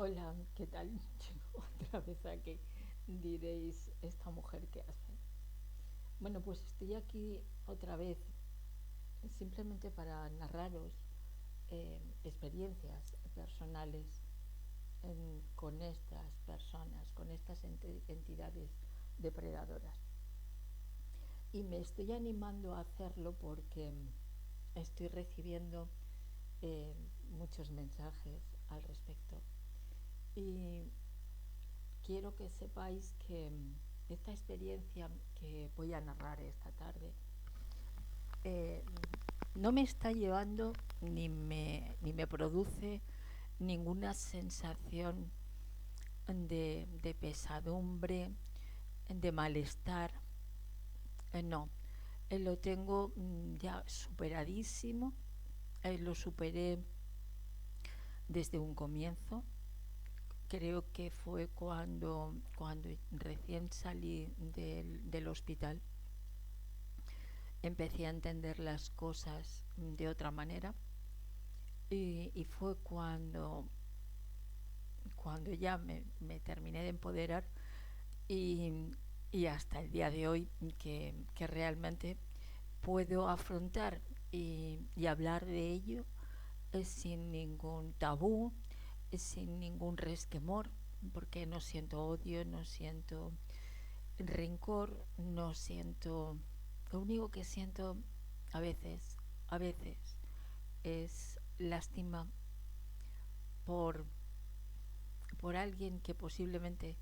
Hola, ¿qué tal? Otra vez aquí diréis, esta mujer qué hace. Bueno, pues estoy aquí otra vez simplemente para narraros experiencias personales con estas personas, con estas entidades depredadoras. Y me estoy animando a hacerlo porque estoy recibiendo eh, muchos mensajes al respecto. Y quiero que sepáis que esta experiencia que voy a narrar esta tarde eh, no me está llevando ni me produce ninguna sensación de pesadumbre, de malestar. No, lo tengo ya superadísimo. Lo superé desde un comienzo. Creo que fue cuando recién salí del hospital. Empecé a entender las cosas de otra manera y fue cuando ya me terminé de empoderar y, y hasta el día de hoy que realmente puedo afrontar y hablar de ello sin ningún tabú, sin ningún resquemor, porque no siento odio, no siento rencor, no siento... Lo único que siento a veces, a veces, es lástima por, por alguien que posiblemente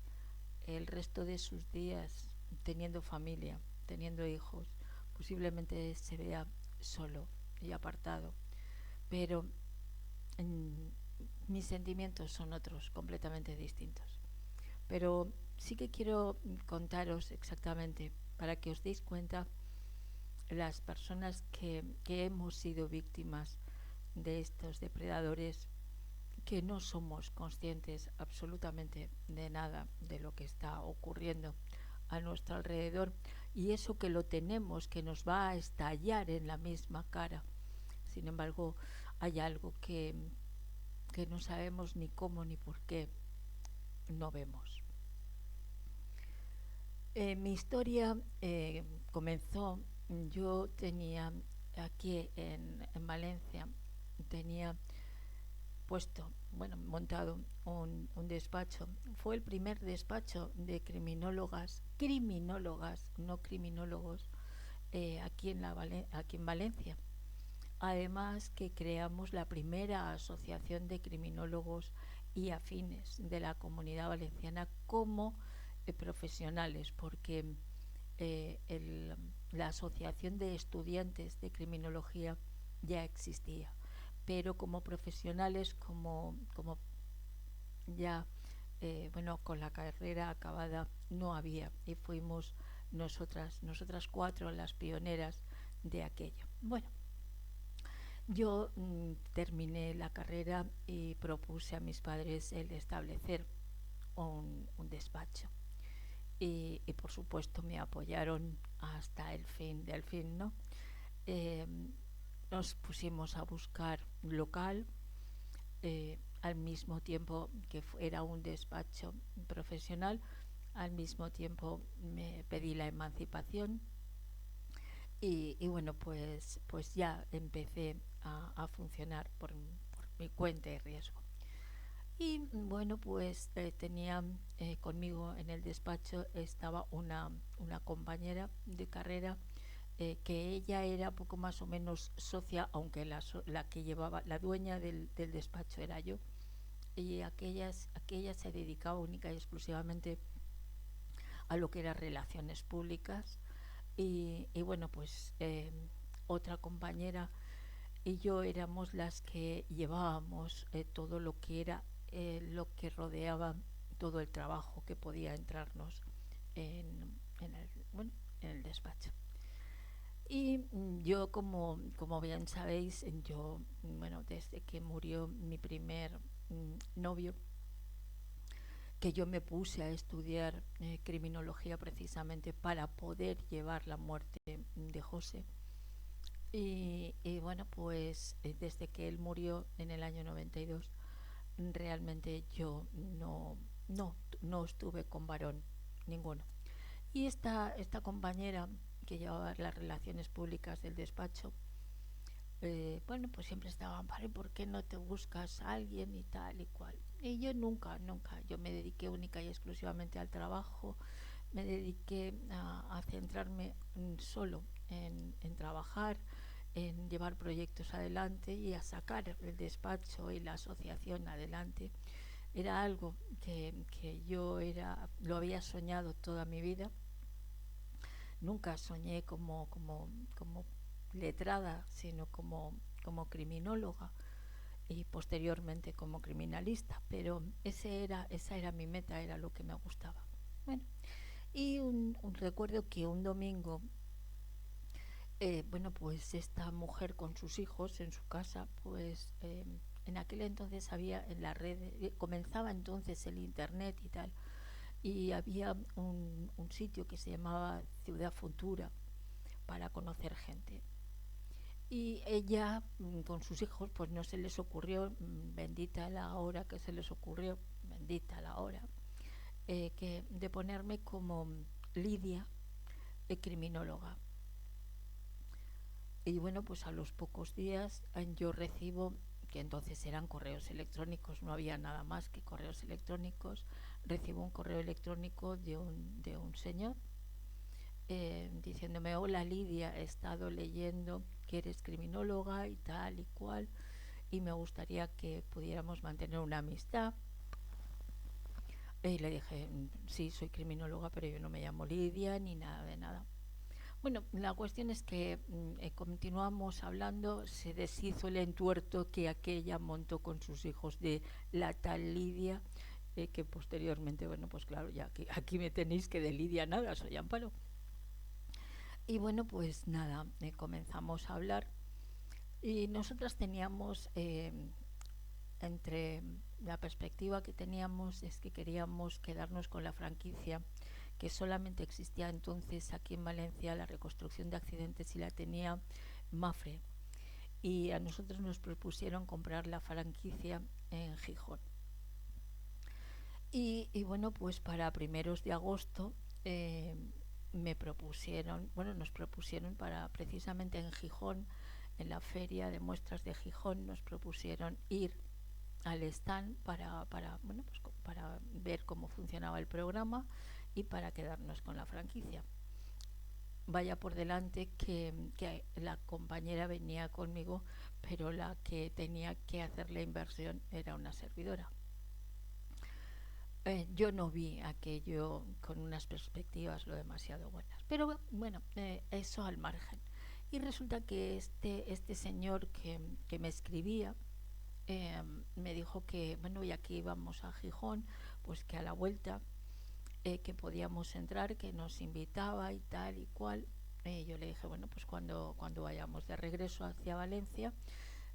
el resto de sus días, teniendo familia, teniendo hijos, posiblemente se vea solo y apartado. Pero mm, mis sentimientos son otros, completamente distintos. Pero sí que quiero contaros exactamente, para que os deis cuenta, las personas que hemos sido víctimas de estos depredadores, que no somos conscientes absolutamente de nada de lo que está ocurriendo a nuestro alrededor, y eso que lo tenemos, que nos va a estallar en la misma cara. Sin embargo, hay algo que no sabemos ni cómo ni por qué no vemos. Mi historia comenzó, yo tenía aquí en Valencia, tenía puesto, bueno, montado un despacho. Fue el primer despacho de criminólogas, no criminólogos, aquí en Valencia. Además que creamos la primera asociación de criminólogos y afines de la Comunidad Valenciana como profesionales, porque la Asociación de Estudiantes de Criminología ya existía, pero como profesionales, como ya bueno, con la carrera acabada no había, y fuimos nosotras cuatro las pioneras de aquello. Bueno, yo terminé la carrera y propuse a mis padres el establecer un despacho. Y por supuesto me apoyaron hasta el fin del fin, ¿no? Eh, Nos pusimos a buscar local, al mismo tiempo que era un despacho profesional, al mismo tiempo me pedí la emancipación y bueno, pues ya empecé a funcionar por mi cuenta y riesgo. Y bueno, pues tenía conmigo en el despacho estaba una compañera de carrera, que ella era poco más o menos socia, aunque la que llevaba, la dueña del despacho era yo, y aquella se dedicaba única y exclusivamente a lo que eran relaciones públicas. Y bueno, pues otra compañera y yo éramos las que llevábamos todo lo que era lo que rodeaba todo el trabajo que podía entrarnos en el, bueno, en el despacho. Y yo, como bien sabéis, yo, bueno, desde que murió mi primer novio, que yo me puse a estudiar criminología precisamente para poder llevar la muerte de José. Y bueno, pues desde que él murió en el año 92, realmente yo no estuve con varón ninguno. Y esta compañera que llevaba las relaciones públicas del despacho, bueno, pues siempre estaban, vale, ¿por qué no te buscas a alguien y tal y cual? Y yo nunca, yo me dediqué única y exclusivamente al trabajo, me dediqué a centrarme solo en trabajar, en llevar proyectos adelante y a sacar el despacho y la asociación adelante. Era algo que lo había soñado toda mi vida. Nunca soñé como letrada, sino como criminóloga y posteriormente como criminalista, pero esa era mi meta, era lo que me gustaba. Bueno, y recuerdo que un domingo, bueno, pues esta mujer con sus hijos en su casa, pues en aquel entonces había en la red, comenzaba entonces el internet y tal, y había un sitio que se llamaba Ciudad Futura para conocer gente. Y ella con sus hijos pues no se les ocurrió, bendita la hora que se les ocurrió, bendita la hora, que de ponerme como Lidia, criminóloga. Y bueno, pues a los pocos días yo recibo, que entonces eran correos electrónicos, no había nada más que correos electrónicos, recibo un correo electrónico de un señor diciéndome: hola Lidia, he estado leyendo que eres criminóloga y tal y cual, y me gustaría que pudiéramos mantener una amistad. Y le dije: sí, soy criminóloga, pero yo no me llamo Lidia ni nada de nada. Bueno, la cuestión es que continuamos hablando, se deshizo el entuerto que aquella montó con sus hijos de la tal Lidia, que posteriormente, bueno, pues claro, ya aquí me tenéis, que de Lidia nada, soy Amparo. Y bueno, pues nada, comenzamos a hablar y nosotras teníamos, entre la perspectiva que teníamos es que queríamos quedarnos con la franquicia, que solamente existía entonces aquí en Valencia la reconstrucción de accidentes y la tenía Mafre, y a nosotros nos propusieron comprar la franquicia en Gijón. Y bueno, pues para primeros de agosto nos propusieron para precisamente en Gijón, en la feria de muestras de Gijón, nos propusieron ir al stand bueno, pues para ver cómo funcionaba el programa y para quedarnos con la franquicia. Vaya por delante que la compañera venía conmigo, pero la que tenía que hacer la inversión era una servidora. Yo no vi aquello con unas perspectivas lo demasiado buenas, pero bueno, eso al margen. Y resulta que este señor que me escribía, me dijo que, bueno, ya que íbamos a Gijón, pues que a la vuelta, que podíamos entrar, que nos invitaba y tal y cual. Yo le dije, bueno, pues cuando vayamos de regreso hacia Valencia,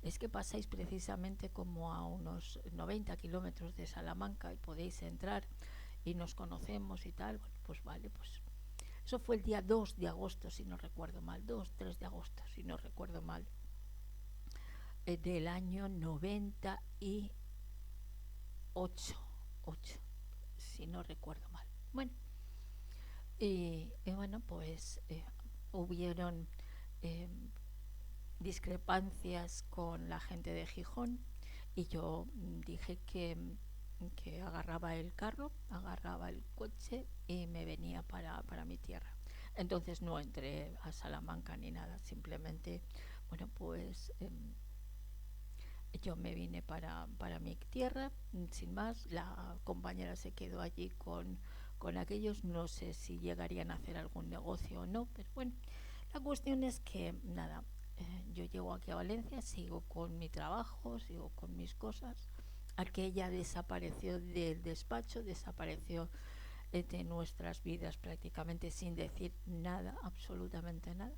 es que pasáis precisamente como a unos 90 kilómetros de Salamanca y podéis entrar y nos conocemos y tal. Bueno, pues vale, pues eso fue el día 2 de agosto, si no recuerdo mal, 3 de agosto, si no recuerdo mal, del año 98, 8, si no recuerdo mal. Bueno, y bueno, pues hubieron eh, discrepancias con la gente de Gijón, y yo dije que agarraba el carro, agarraba el coche y me venía para mi tierra. Entonces no entré a Salamanca ni nada, simplemente, bueno, pues yo me vine para mi tierra, sin más. La compañera se quedó allí con aquellos, no sé si llegarían a hacer algún negocio o no, pero bueno, la cuestión es que nada, yo llego aquí a Valencia, sigo con mi trabajo, sigo con mis cosas. Aquella desapareció del despacho, desapareció de nuestras vidas prácticamente sin decir nada, absolutamente nada.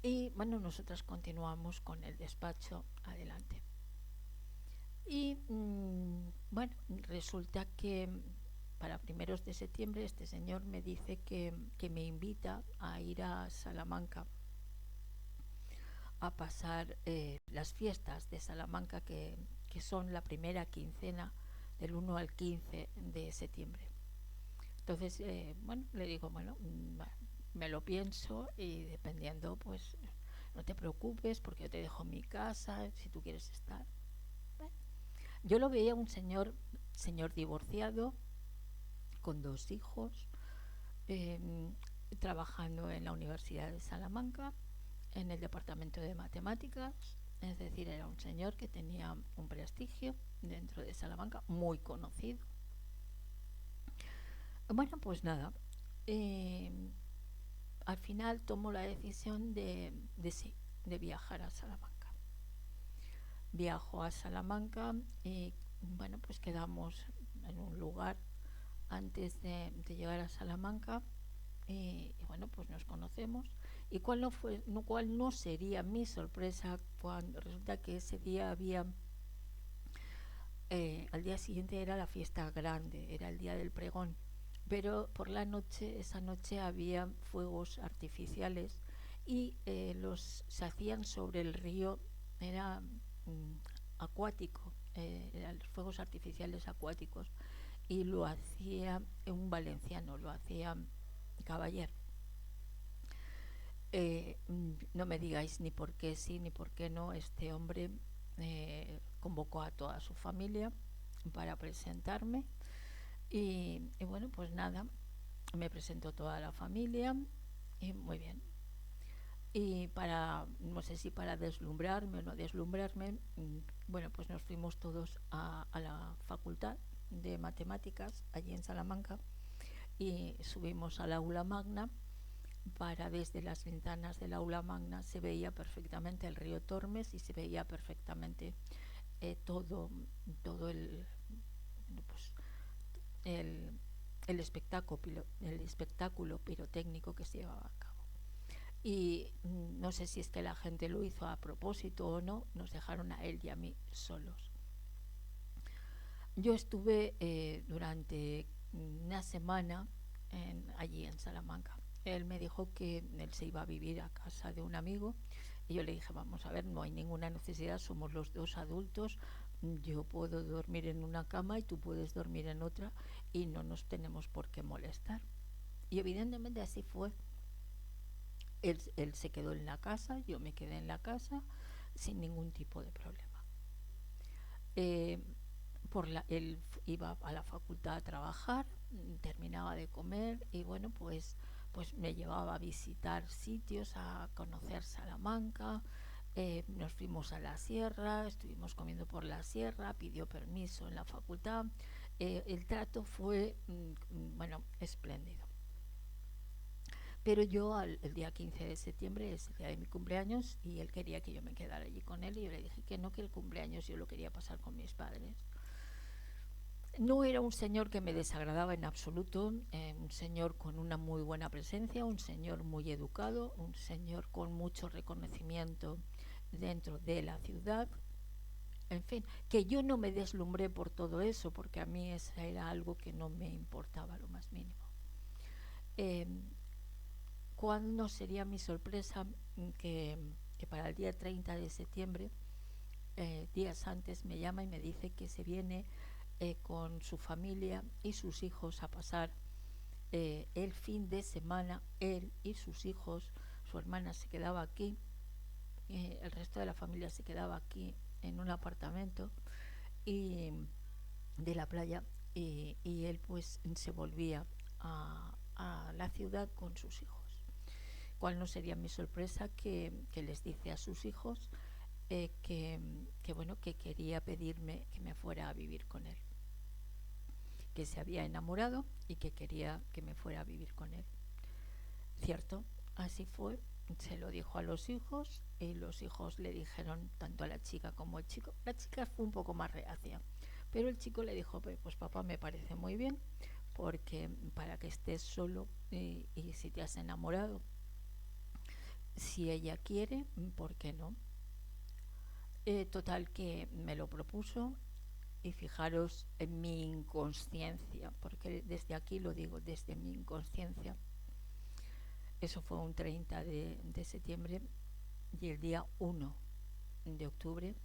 Y bueno, nosotras continuamos con el despacho adelante. Y bueno, resulta que para primeros de septiembre este señor me dice que me invita a ir a Salamanca a pasar las fiestas de Salamanca, que que son la primera quincena del 1 al 15 de septiembre. Entonces, bueno, le digo, bueno, me lo pienso y dependiendo, pues no te preocupes porque yo te dejo mi casa si tú quieres estar. Bueno, yo lo veía un señor divorciado, con 2 hijos, eh, trabajando en la Universidad de Salamanca, en el departamento de matemáticas. Es decir, era un señor que tenía un prestigio dentro de Salamanca, muy conocido. Bueno, pues nada, eh, al final tomo la decisión sí, de viajar a Salamanca. Viajo a Salamanca y bueno, pues quedamos en un lugar antes de llegar a Salamanca y bueno, pues nos conocemos. Y cuál no sería mi sorpresa cuando resulta que ese día había, al día siguiente era la fiesta grande, era el día del pregón, pero por la noche, esa noche había fuegos artificiales y se hacían sobre el río, era mm, acuático, eran fuegos artificiales acuáticos y lo hacía un valenciano, lo hacía Caballero. No me digáis ni por qué sí ni por qué no, este hombre convocó a toda su familia para presentarme y bueno, pues nada, me presentó toda la familia y muy bien. Y no sé si para deslumbrarme o no deslumbrarme, bueno, pues nos fuimos todos a la facultad de matemáticas allí en Salamanca y subimos al aula magna. Para desde las ventanas del aula magna se veía perfectamente el río Tormes y se veía perfectamente todo bueno, pues el, el espectáculo pirotécnico que se llevaba a cabo. Y no sé si es que la gente lo hizo a propósito o no, nos dejaron a él y a mí solos. Yo estuve durante una semana allí en Salamanca. Él me dijo que él se iba a vivir a casa de un amigo y yo le dije, vamos a ver, no hay ninguna necesidad, somos los dos adultos, yo puedo dormir en una cama y tú puedes dormir en otra y no nos tenemos por qué molestar. Y evidentemente así fue. Él se quedó en la casa, yo me quedé en la casa sin ningún tipo de problema. Eh, él iba a la facultad a trabajar, terminaba de comer y bueno, pues me llevaba a visitar sitios, a conocer Salamanca. Nos fuimos a la sierra, estuvimos comiendo por la sierra, pidió permiso en la facultad. El trato fue, bueno, espléndido. Pero yo el día 15 de septiembre es el día de mi cumpleaños y él quería que yo me quedara allí con él y yo le dije que no, que el cumpleaños yo lo quería pasar con mis padres. No era un señor que me desagradaba en absoluto, un señor con una muy buena presencia, un señor muy educado, un señor con mucho reconocimiento dentro de la ciudad. En fin, que yo no me deslumbré por todo eso, porque a mí eso era algo que no me importaba lo más mínimo. Eh, ¿Cuándo sería mi sorpresa que para el día 30 de septiembre, días antes, me llama y me dice que se viene con su familia y sus hijos a pasar el fin de semana, él y sus hijos, su hermana se quedaba aquí, el resto de la familia se quedaba aquí en un apartamento y de la playa y él pues se volvía a la ciudad con sus hijos. ¿Cuál no sería mi sorpresa que les dice a sus hijos bueno, que quería pedirme que me fuera a vivir con él, que se había enamorado y que quería que me fuera a vivir con él? Cierto, así fue. Se lo dijo a los hijos y los hijos le dijeron tanto a la chica como al chico. La chica fue un poco más reacia, pero el chico le dijo, pues papá, me parece muy bien, porque para que estés solo y si te has enamorado, si ella quiere, ¿por qué no? Total que me lo propuso y fijaros en mi inconsciencia, porque desde aquí lo digo, desde mi inconsciencia. Eso fue un 30 de septiembre y el día 1 de octubre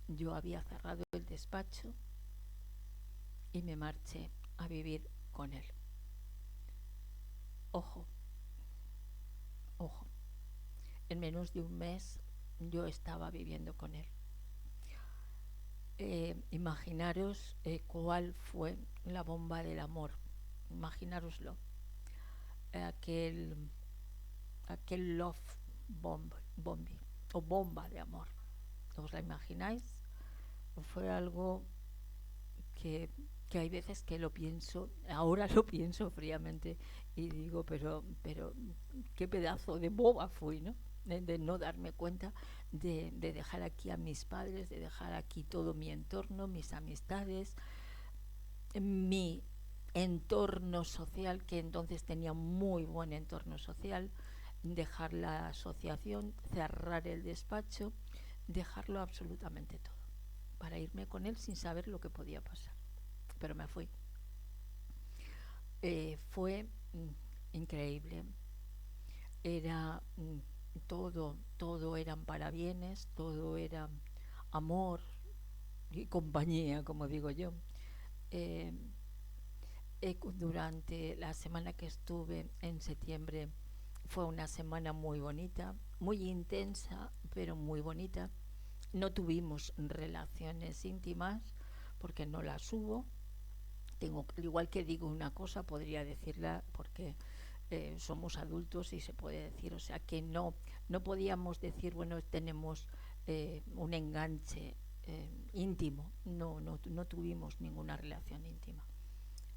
yo había cerrado el despacho y me marché a vivir con él. Ojo, ojo, en menos de un mes yo estaba viviendo con él. Imaginaros cuál fue la bomba del amor. Imaginároslo. Aquel, aquel love bombing o bomba de amor. ¿Os la imagináis? Fue algo que, que hay veces que lo pienso, ahora lo pienso fríamente y digo, pero qué pedazo de boba fui, ¿no? De no darme cuenta, de dejar aquí a mis padres, de dejar aquí todo mi entorno, mis amistades, mi entorno social, que entonces tenía muy buen entorno social, dejar la asociación, cerrar el despacho, dejarlo absolutamente todo, para irme con él sin saber lo que podía pasar. Pero me fui. Fue increíble. Era todo eran parabienes, todo era amor y compañía, como digo yo. Eh, Durante la semana que estuve en septiembre fue una semana muy bonita, muy intensa, pero muy bonita. No tuvimos relaciones íntimas porque no las hubo. Igual que digo una cosa, podría decirla porque somos adultos y se puede decir, o sea que no podíamos decir, bueno, tenemos un enganche íntimo, no tuvimos ninguna relación íntima.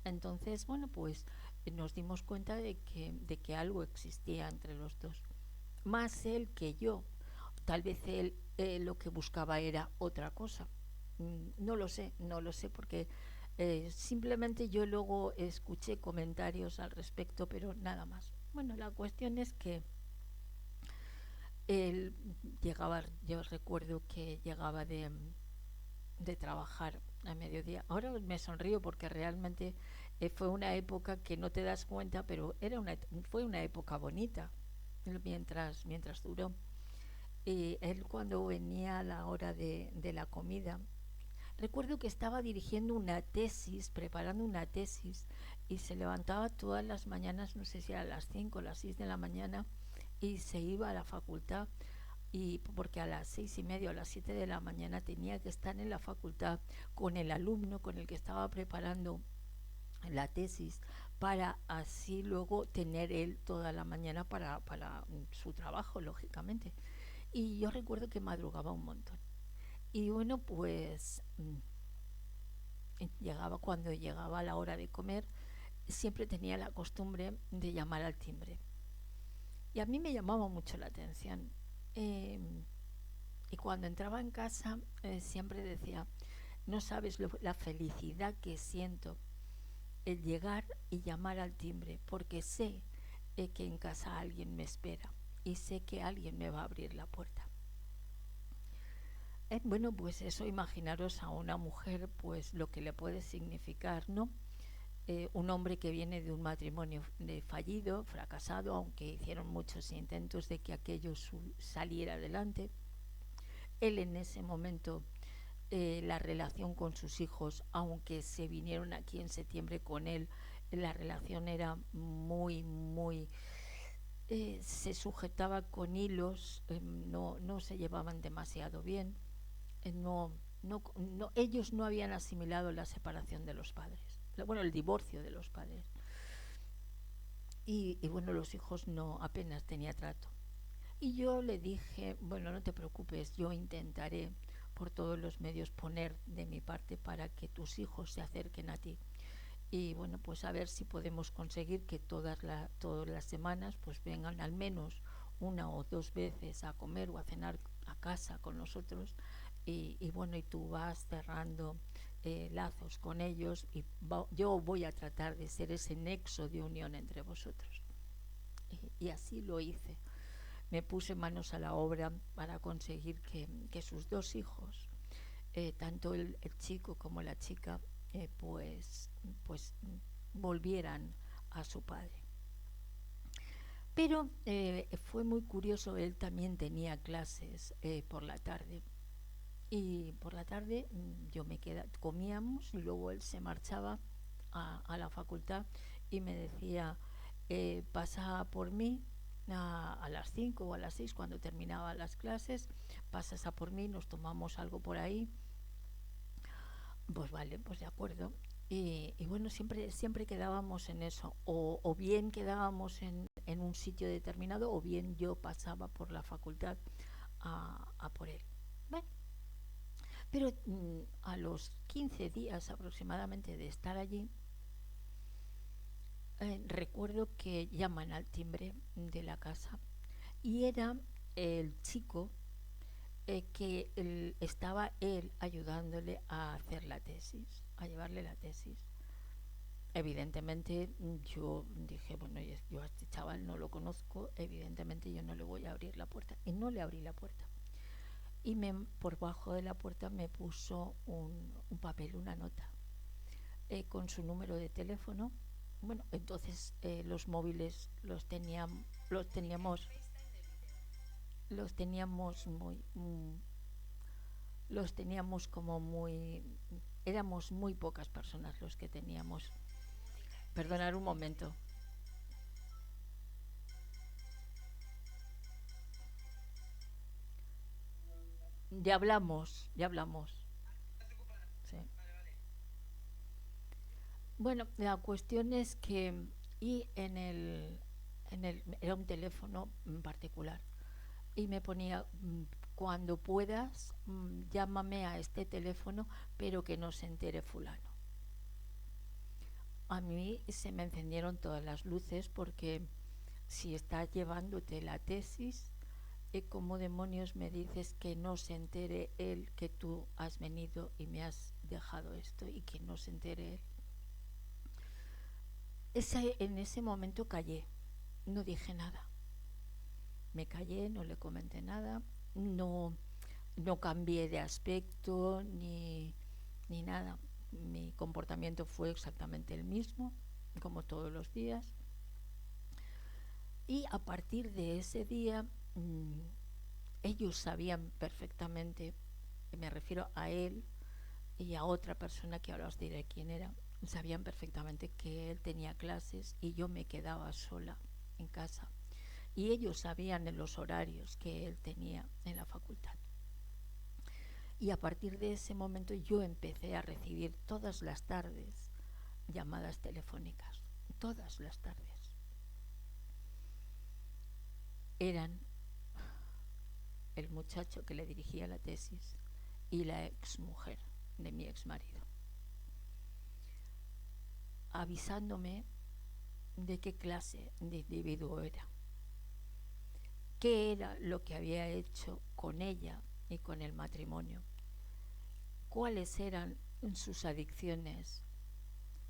Entonces, bueno, pues nos dimos cuenta de que algo existía entre los dos, más él que yo. Tal vez él lo que buscaba era otra cosa. No lo sé porque simplemente yo luego escuché comentarios al respecto, pero nada más. Bueno, la cuestión es que él llegaba, yo recuerdo que llegaba de trabajar a mediodía. Ahora me sonrío porque realmente fue una época que no te das cuenta, pero fue una época bonita mientras duró. Y él, cuando venía a la hora de la comida, recuerdo que estaba dirigiendo una tesis, preparando una tesis, y se levantaba todas las mañanas, no sé si era a las 5 o las 6 de la mañana, y se iba a la facultad, y porque a las 6:30 o a las 7 de la mañana tenía que estar en la facultad con el alumno con el que estaba preparando la tesis, para así luego tener él toda la mañana para su trabajo, lógicamente. Y yo recuerdo que madrugaba un montón. Y bueno, pues cuando llegaba la hora de comer, siempre tenía la costumbre de llamar al timbre. Y a mí me llamaba mucho la atención. Eh, y cuando entraba en casa, siempre decía, no sabes la felicidad que siento el llegar y llamar al timbre, porque sé que en casa alguien me espera y sé que alguien me va a abrir la puerta. Bueno, pues eso, imaginaros a una mujer, pues lo que le puede significar, ¿no? Un hombre que viene de un matrimonio fallido, fracasado, aunque hicieron muchos intentos de que aquello saliera adelante. Él en ese momento, la relación con sus hijos, aunque se vinieron aquí en septiembre con él, la relación era muy, se sujetaba con hilos, no se llevaban demasiado bien. No, ellos no habían asimilado la separación de los padres, bueno, el divorcio de los padres. Y bueno, los hijos no, apenas tenía trato. Y yo le dije, bueno, no te preocupes, yo intentaré por todos los medios poner de mi parte para que tus hijos se acerquen a ti. Y bueno, pues a ver si podemos conseguir que todas las semanas pues vengan al menos una o dos veces a comer o a cenar a casa con nosotros. Y bueno, y tú vas cerrando lazos con ellos, y yo voy a tratar de ser ese nexo de unión entre vosotros. Y así lo hice. Me puse manos a la obra para conseguir que sus dos hijos, tanto el chico como la chica, pues volvieran a su padre. Pero fue muy curioso, él también tenía clases por la tarde. y por la tarde yo me quedaba, comíamos y luego él se marchaba a la facultad y me decía, pasa por mí a las 5 o a las 6 cuando terminaba las clases, pasas a por mí, nos tomamos algo por ahí. Pues vale, pues de acuerdo. Y bueno, siempre quedábamos en eso, o bien quedábamos en un sitio determinado, o bien yo pasaba por la facultad a por él. Bueno, pero a los 15 días aproximadamente de estar allí, recuerdo que llaman al timbre de la casa y era el chico que estaba él ayudándole a hacer la tesis, a llevarle la tesis. Evidentemente yo dije, bueno, yo a este chaval no lo conozco, evidentemente yo no le voy a abrir la puerta. Y no le abrí la puerta. Y por bajo de la puerta me puso un papel, una nota, con su número de teléfono. Bueno, entonces los móviles los teníamos, los teníamos muy, los teníamos como muy, éramos muy pocas personas los que teníamos. Perdonar un momento. Ya hablamos, ya hablamos. Sí. Bueno, la cuestión es que y era un teléfono particular y me ponía cuando puedas llámame a este teléfono pero que no se entere fulano. A mí se me encendieron todas las luces porque si estás llevándote la tesis, ¿cómo demonios me dices que no se entere él que tú has venido y me has dejado esto y que no se entere él? En ese momento callé, no dije nada. Me callé, no le comenté nada, no, no cambié de aspecto ni nada. Mi comportamiento fue exactamente el mismo, como todos los días. Y a partir de ese día, ellos sabían perfectamente, me refiero a él y a otra persona que ahora os diré quién era, sabían perfectamente que él tenía clases y yo me quedaba sola en casa. Y ellos sabían en los horarios que él tenía en la facultad. Y a partir de ese momento yo empecé a recibir todas las tardes llamadas telefónicas, todas las tardes. Eran el muchacho que le dirigía la tesis y la exmujer de mi exmarido, avisándome de qué clase de individuo era, qué era lo que había hecho con ella y con el matrimonio, cuáles eran sus adicciones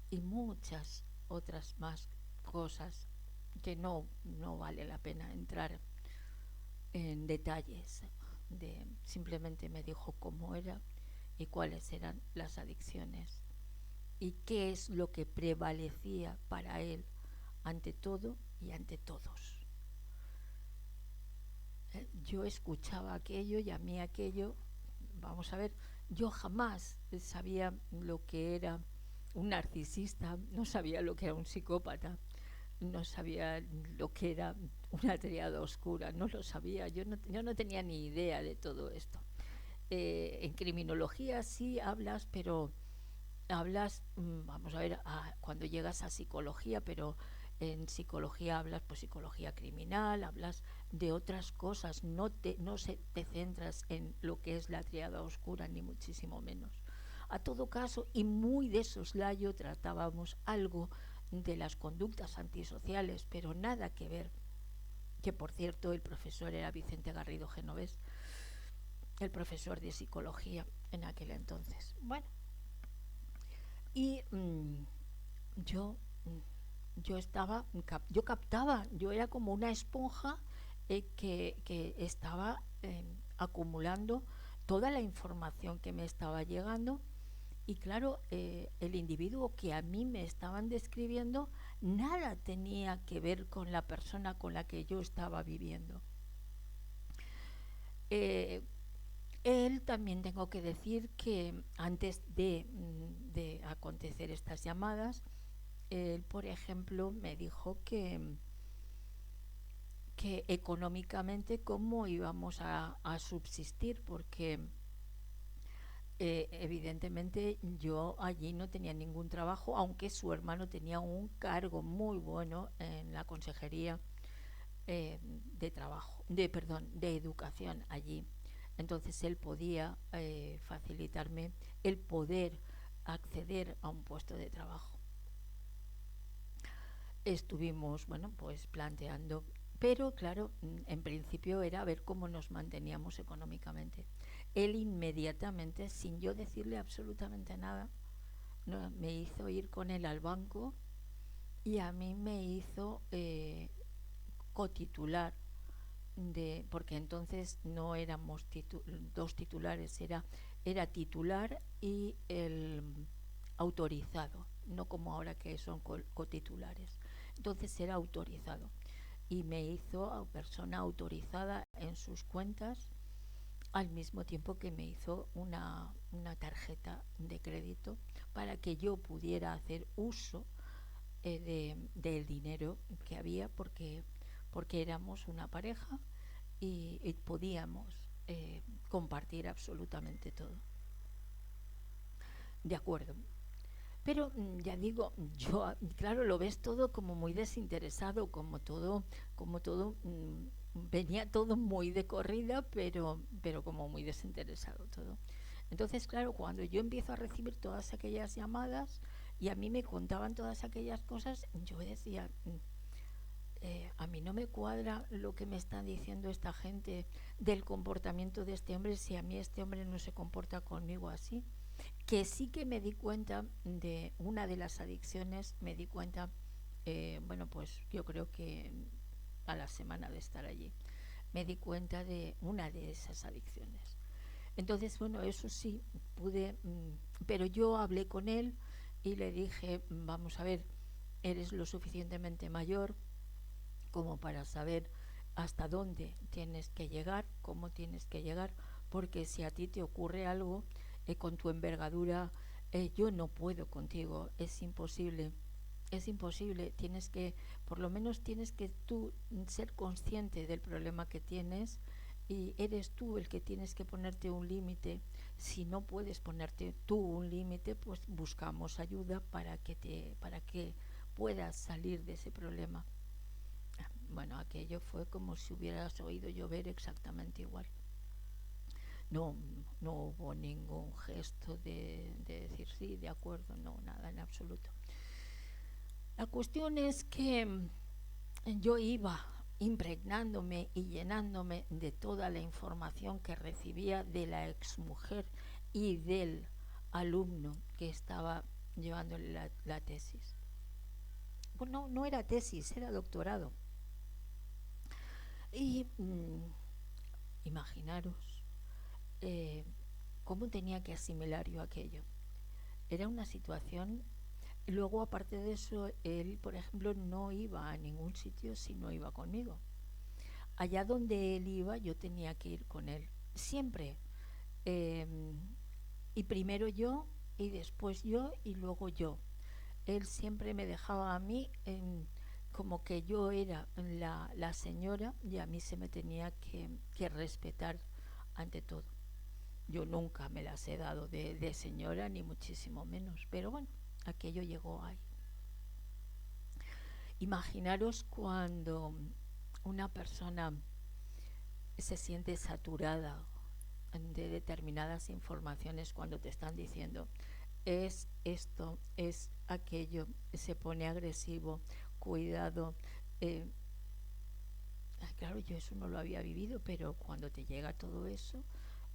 y muchas otras más cosas que no vale la pena entrar en detalles. Simplemente me dijo cómo era y cuáles eran las adicciones y qué es lo que prevalecía para él ante todo y ante todos. Yo escuchaba aquello y a mí aquello, vamos a ver, yo jamás sabía lo que era un narcisista, no sabía lo que era un psicópata, no sabía lo que era una triada oscura, no lo sabía, yo no tenía ni idea de todo esto. En criminología sí hablas, pero hablas, vamos a ver, cuando llegas a psicología, pero en psicología hablas pues psicología criminal, hablas de otras cosas, no te centras en lo que es la triada oscura, ni muchísimo menos. A todo caso, y muy de soslayo tratábamos algo de las conductas antisociales, pero nada que ver, que por cierto el profesor era Vicente Garrido Genovés, el profesor de psicología en aquel entonces. Bueno, y yo, yo estaba, yo captaba, yo era como una esponja que estaba acumulando toda la información que me estaba llegando. Y claro, el individuo que a mí me estaban describiendo nada tenía que ver con la persona con la que yo estaba viviendo. Eh, Él también tengo que decir que antes de acontecer estas llamadas, él, por ejemplo, me dijo que económicamente cómo íbamos a subsistir, porque evidentemente yo allí no tenía ningún trabajo, aunque su hermano tenía un cargo muy bueno en la consejería de trabajo, de educación allí. Entonces él podía facilitarme el poder acceder a un puesto de trabajo. Estuvimos, bueno, pues planteando, pero claro, en principio era ver cómo nos manteníamos económicamente. Él inmediatamente, sin yo decirle absolutamente nada, no, me hizo ir con él al banco y a mí me hizo cotitular porque entonces no éramos dos titulares, era titular y el autorizado, no como ahora que son cotitulares. Entonces era autorizado y me hizo a persona autorizada en sus cuentas, al mismo tiempo que me hizo una tarjeta de crédito para que yo pudiera hacer uso del dinero que había, porque éramos una pareja y podíamos compartir absolutamente todo. De acuerdo. Pero ya digo, yo, claro, lo ves todo como muy desinteresado, como todo, venía todo muy de corrida, pero como muy desinteresado todo. Entonces, claro, cuando yo empiezo a recibir todas aquellas llamadas y a mí me contaban todas aquellas cosas, yo decía, a mí no me cuadra lo que me están diciendo esta gente del comportamiento de este hombre, si a mí este hombre no se comporta conmigo así. Que sí que me di cuenta de una de las adicciones, me di cuenta, bueno, pues yo creo que a la semana de estar allí, me di cuenta de una de esas adicciones. Entonces, bueno, eso sí, pude, pero yo hablé con él y le dije, vamos a ver, eres lo suficientemente mayor como para saber hasta dónde tienes que llegar, cómo tienes que llegar, porque si a ti te ocurre algo con tu envergadura, yo no puedo contigo, es imposible, tienes que, por lo menos tienes que tú ser consciente del problema que tienes y eres tú el que tienes que ponerte un límite. Si no puedes ponerte tú un límite, pues buscamos ayuda para que puedas salir de ese problema. Bueno, aquello fue como si hubieras oído llover exactamente igual. No, no hubo ningún gesto de decir sí, de acuerdo, no, nada en absoluto. La cuestión es que yo iba impregnándome y llenándome de toda la información que recibía de la exmujer y del alumno que estaba llevándole la tesis. Bueno, no era tesis, era doctorado. Y imaginaros eh, cómo tenía que asimilar yo aquello. Era una situación. Luego, aparte de eso, él, por ejemplo, no iba a ningún sitio si no iba conmigo. Allá donde él iba, yo tenía que ir con él. Siempre. Eh, y primero yo, y después yo, y luego yo. Él siempre me dejaba a mí como que yo era la señora y a mí se me tenía que respetar ante todo. Yo nunca me las he dado de señora, ni muchísimo menos, pero bueno, aquello llegó ahí. Imaginaros cuando una persona se siente saturada de determinadas informaciones, cuando te están diciendo es esto, es aquello, se pone agresivo, cuidado. eh, claro, yo eso no lo había vivido, pero cuando te llega todo eso,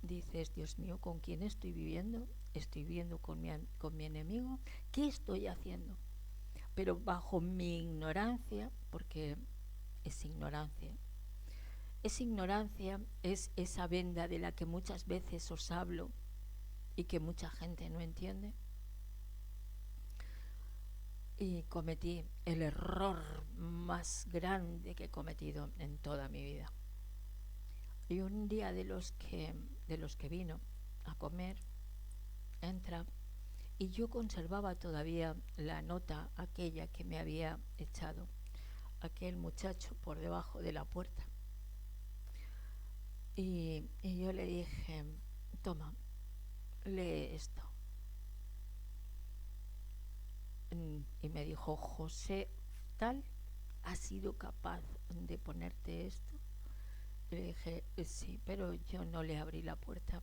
dices, Dios mío, ¿con quién estoy viviendo? ¿Estoy viviendo con mi enemigo? ¿Qué estoy haciendo? Pero bajo mi ignorancia, porque es ignorancia, es esa venda de la que muchas veces os hablo y que mucha gente no entiende. Y cometí el error más grande que he cometido en toda mi vida. Y un día de de los que vino a comer, entra y yo conservaba todavía la nota aquella que me había echado aquel muchacho por debajo de la puerta. Y yo le dije, toma, lee esto. Y me dijo, José tal, ¿has sido capaz de ponerte esto? Y le dije, sí, pero yo no le abrí la puerta.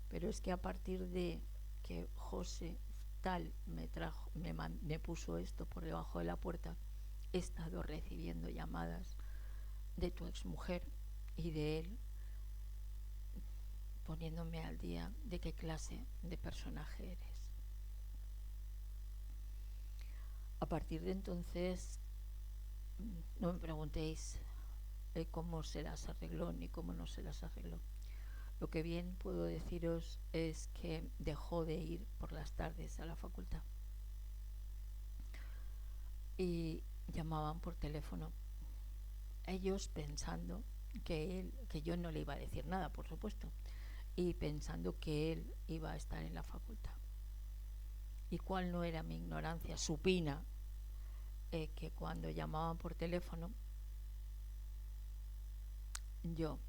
Pero es que a partir de que José tal me puso esto por debajo de la puerta, he estado recibiendo llamadas de tu exmujer y de él, poniéndome al día de qué clase de personaje eres. A partir de entonces, no me preguntéis cómo se las arregló ni cómo no se las arregló. Lo que bien puedo deciros es que dejó de ir por las tardes a la facultad y llamaban por teléfono, ellos pensando que yo no le iba a decir nada, por supuesto, y pensando que él iba a estar en la facultad. Y cuál no era mi ignorancia supina, que cuando llamaban por teléfono yo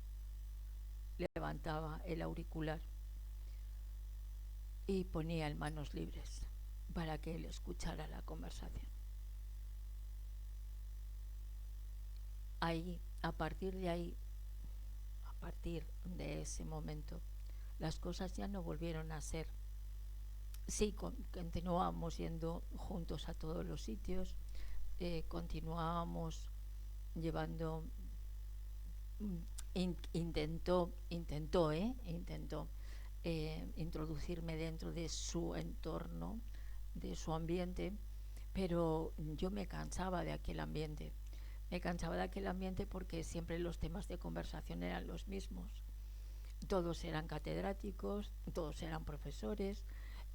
levantaba el auricular y ponía en manos libres para que él escuchara la conversación. Ahí, a partir de ese momento, las cosas ya no volvieron a ser. Sí, continuábamos yendo juntos a todos los sitios, continuábamos llevando, intentó introducirme dentro de su entorno, de su ambiente, pero yo me cansaba de aquel ambiente. Me cansaba de aquel ambiente porque siempre los temas de conversación eran los mismos. Todos eran catedráticos, todos eran profesores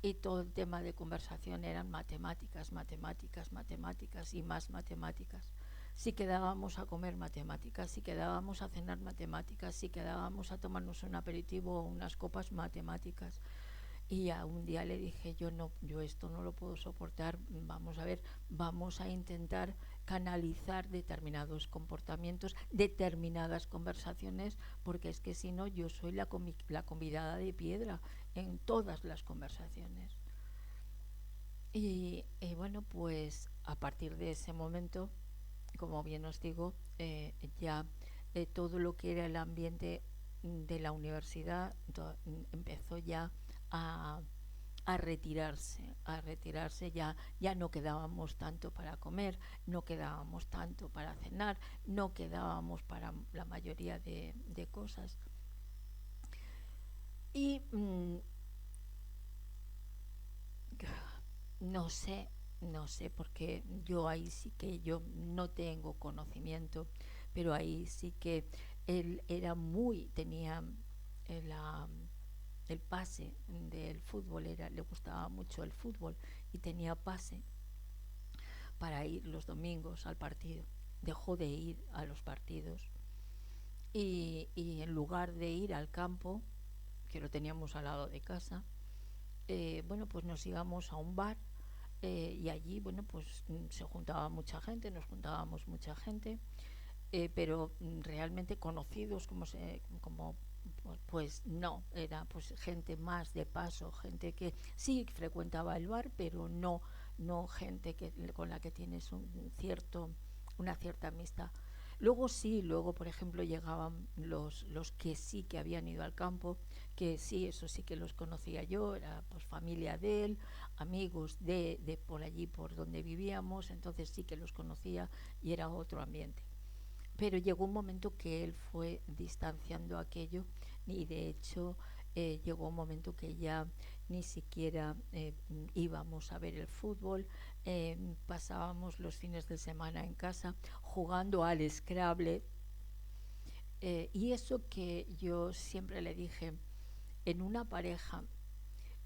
y todo el tema de conversación eran matemáticas, matemáticas, matemáticas y más matemáticas. Si quedábamos a comer matemáticas, si quedábamos a cenar matemáticas, si quedábamos a tomarnos un aperitivo o unas copas matemáticas. Y a un día le dije, yo esto no lo puedo soportar, vamos a ver, vamos a intentar canalizar determinados comportamientos, determinadas conversaciones, porque es que si no yo soy la convidada de piedra en todas las conversaciones. Y bueno, pues a partir de ese momento, como bien os digo, ya todo lo que era el ambiente de la universidad empezó ya a, a retirarse, ya no quedábamos tanto para comer, no quedábamos tanto para cenar, no quedábamos para la mayoría de cosas. Y no sé, porque yo ahí sí que yo no tengo conocimiento, pero ahí sí que él tenía la el pase del fútbol, le gustaba mucho el fútbol y tenía pase para ir los domingos al partido. Dejó de ir a los partidos y en lugar de ir al campo, que lo teníamos al lado de casa, bueno, pues nos íbamos a un bar, y allí, bueno, pues se juntaba mucha gente, nos juntábamos mucha gente, pero realmente conocidos como pues no, era pues gente más de paso, gente que sí frecuentaba el bar, pero no gente con la que tienes una cierta amistad. Luego por ejemplo llegaban los que sí que habían ido al campo, que sí, eso sí que los conocía yo, era pues familia de él, amigos de por allí por donde vivíamos, entonces sí que los conocía y era otro ambiente. Pero llegó un momento que él fue distanciando aquello y de hecho llegó un momento que ya ni siquiera íbamos a ver el fútbol, pasábamos los fines de semana en casa jugando al Scrabble, y eso que yo siempre le dije, en una pareja,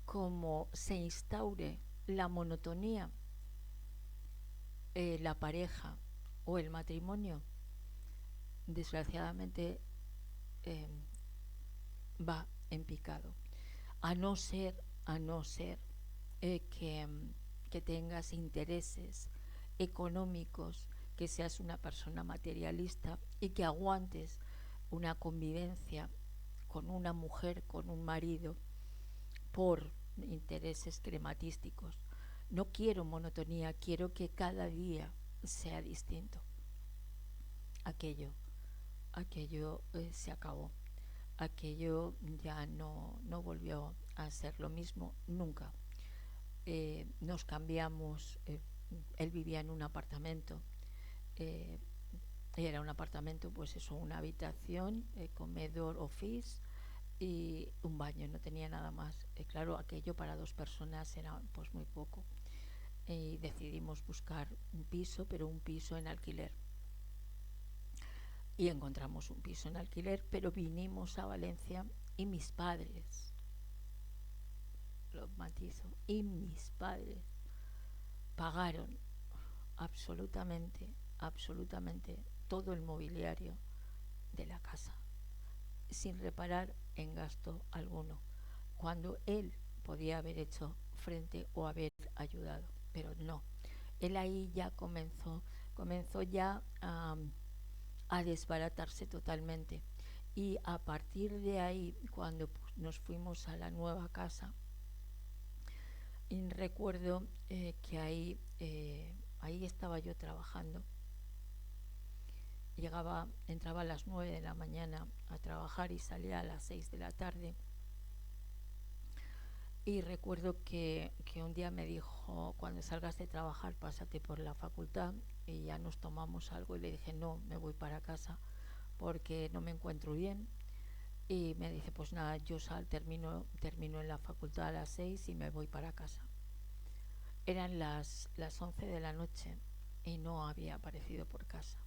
como se instaure la monotonía, la pareja o el matrimonio, desgraciadamente eh, va en picado, a no ser que tengas intereses económicos, que seas una persona materialista y que aguantes una convivencia con una mujer, con un marido, por intereses crematísticos. No quiero monotonía, quiero que cada día sea distinto. Aquello se acabó. Aquello ya no volvió a ser lo mismo nunca. Nos cambiamos, él vivía en un apartamento, eh, era un apartamento, pues eso, una habitación, comedor, office y un baño, no tenía nada más. Claro, aquello para dos personas era pues muy poco. Y decidimos buscar un piso, pero un piso en alquiler. Y encontramos un piso en alquiler, pero vinimos a Valencia y mis padres, lo matizo, y mis padres pagaron absolutamente todo el mobiliario de la casa, sin reparar en gasto alguno, cuando él podía haber hecho frente o haber ayudado, pero no. Él ahí ya comenzó ya a desbaratarse totalmente. Y a partir de ahí, cuando pues, nos fuimos a la nueva casa, y recuerdo que ahí estaba yo trabajando. Entraba a las 9 de la mañana a trabajar y salía a las 6 de la tarde. Y recuerdo que un día me dijo, cuando salgas de trabajar, pásate por la facultad y ya nos tomamos algo. Y le dije, no, me voy para casa porque no me encuentro bien. Y me dice, pues nada, yo termino en la facultad a las 6 y me voy para casa. Eran las 11 de la noche y no había aparecido por casa.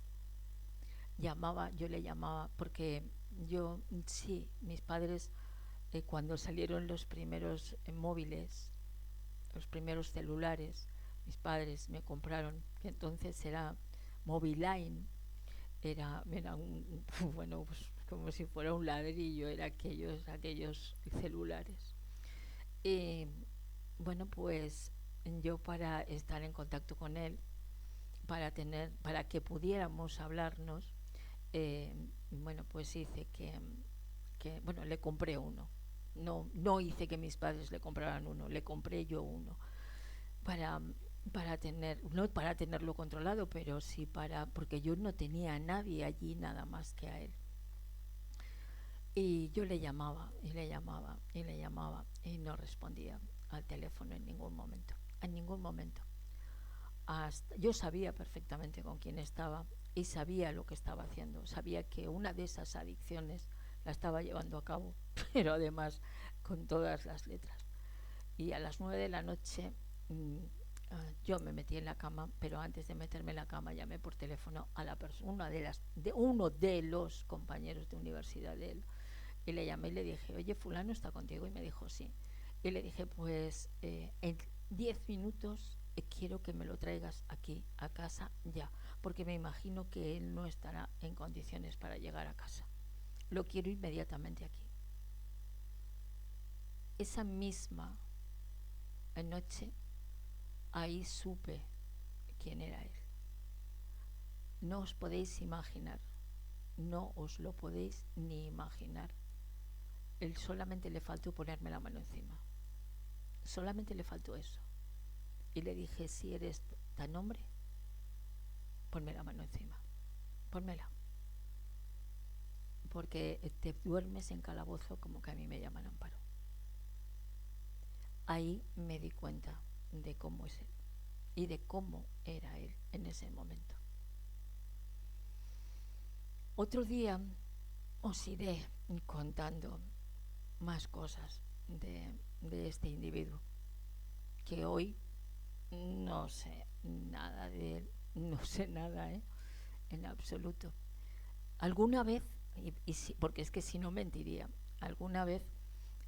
Yo le llamaba porque sí, mis padres, cuando salieron los primeros móviles, los primeros celulares, mis padres me compraron, que entonces era Moviline, era bueno, pues como si fuera un ladrillo, era aquellos celulares. Y bueno, pues yo, para estar en contacto con él, para que pudiéramos hablarnos, bueno, pues hice bueno, le compré uno. No hice que mis padres le compraran uno, le compré yo uno para no para tenerlo controlado, pero sí porque yo no tenía a nadie allí nada más que a él. Y yo le llamaba y le llamaba y le llamaba y no respondía al teléfono en ningún momento. Yo sabía perfectamente con quién estaba y sabía lo que estaba haciendo, sabía que una de esas adicciones la estaba llevando a cabo, pero además con todas las letras. Y a las 9 de la noche yo me metí en la cama, pero antes de meterme en la cama llamé por teléfono a la persona uno de los compañeros de universidad de él, y le llamé y le dije, oye, fulano está contigo, y me dijo sí. Y le dije, pues en 10 minutos quiero que me lo traigas aquí a casa ya, porque me imagino que él no estará en condiciones para llegar a casa, lo quiero inmediatamente aquí. Esa misma noche ahí supe quién era él. No os podéis imaginar, no os lo podéis ni imaginar. Él solamente le faltó ponerme la mano encima, solamente le faltó eso. Y le dije, si eres tan hombre, ponme la mano encima, pónmela, porque te duermes en calabozo, como que a mí me llaman Amparo. Ahí me di cuenta de cómo es él y de cómo era él en ese momento. Otro día os iré contando más cosas de este individuo, que hoy no sé nada de él, no sé nada, en absoluto. Alguna vez, porque es que si no mentiría, alguna vez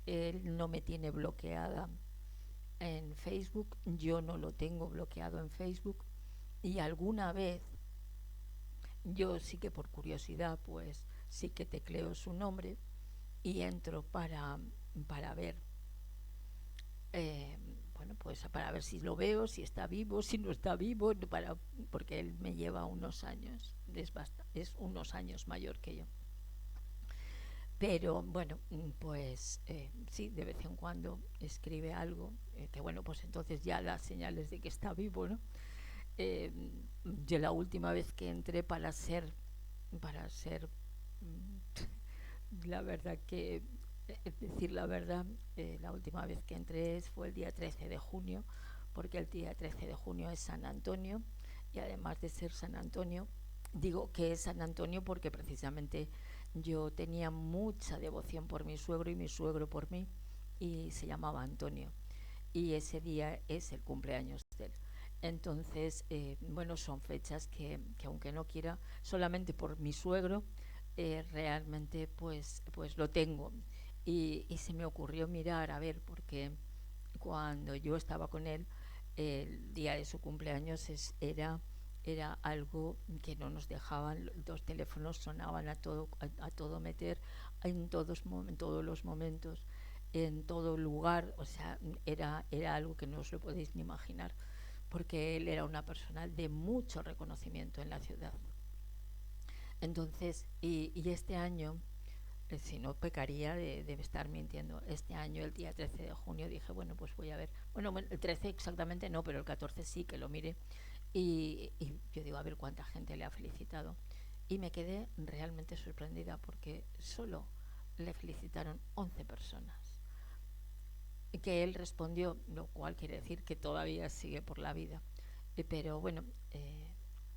él no me tiene bloqueada en Facebook, yo no lo tengo bloqueado en Facebook, y alguna vez yo sí que por curiosidad pues sí que tecleo su nombre y entro para ver, eh, bueno, pues para ver si lo veo, si está vivo, si no está vivo, porque él me lleva unos años, es unos años mayor que yo. Pero bueno, pues sí, de vez en cuando escribe algo, que bueno, pues entonces ya las señales de que está vivo, ¿no? Eh, yo la última vez que entré para ser la verdad que, decir la verdad, la última vez que entré fue el día 13 de junio, porque el día 13 de junio es San Antonio, y además de ser San Antonio, digo que es San Antonio porque precisamente yo tenía mucha devoción por mi suegro y mi suegro por mí, y se llamaba Antonio, y ese día es el cumpleaños de él. Entonces, bueno, son fechas que aunque no quiera, solamente por mi suegro, realmente pues lo tengo. Y se me ocurrió mirar, a ver, porque cuando yo estaba con él, el día de su cumpleaños era algo que no nos dejaban, los teléfonos sonaban a todo meter, en todos los momentos, en todo lugar, o sea, era algo que no os lo podéis ni imaginar, porque él era una persona de mucho reconocimiento en la ciudad. Entonces, y este año, si no pecaría de estar mintiendo, este año, el día 13 de junio, dije, bueno, pues voy a ver, bueno, el 13 exactamente no, pero el 14 sí que lo mire, y yo digo, a ver cuánta gente le ha felicitado. Y me quedé realmente sorprendida porque solo le felicitaron 11 personas. Que él respondió, lo cual quiere decir que todavía sigue por la vida. Pero bueno,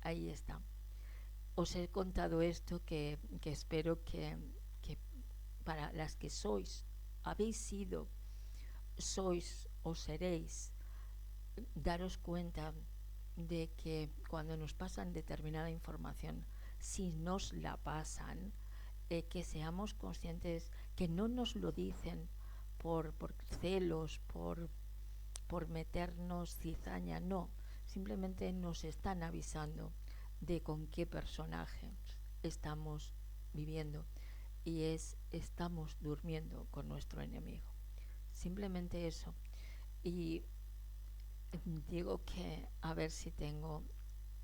ahí está. Os he contado esto que espero que para las que habéis sido, sois o seréis, daros cuenta de que cuando nos pasan determinada información, si nos la pasan, que seamos conscientes que no nos lo dicen por celos, por meternos cizaña, no, simplemente nos están avisando de con qué personaje estamos viviendo, y estamos durmiendo con nuestro enemigo. Simplemente eso. Y digo que a ver si tengo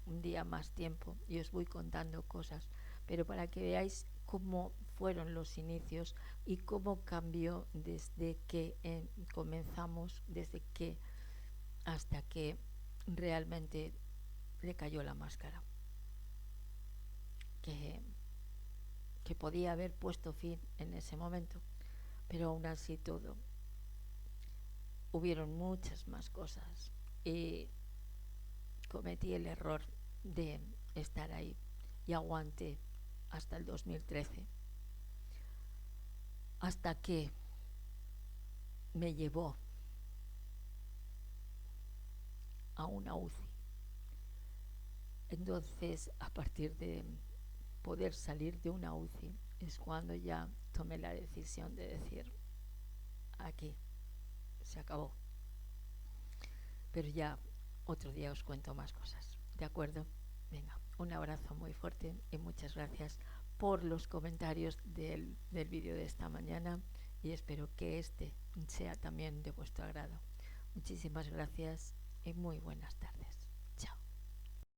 un día más tiempo y os voy contando cosas, pero para que veáis cómo fueron los inicios y cómo cambió desde que comenzamos, desde que hasta que realmente le cayó la máscara, que, que podía haber puesto fin en ese momento, pero aún así todo, hubieron muchas más cosas y cometí el error de estar ahí y aguanté hasta el 2013, hasta que me llevó a una UCI. Entonces, a partir de poder salir de una UCI, es cuando ya tomé la decisión de decir, aquí se acabó. Pero ya otro día os cuento más cosas, ¿de acuerdo? Venga, un abrazo muy fuerte y muchas gracias por los comentarios del vídeo de esta mañana, y espero que este sea también de vuestro agrado. Muchísimas gracias y muy buenas tardes.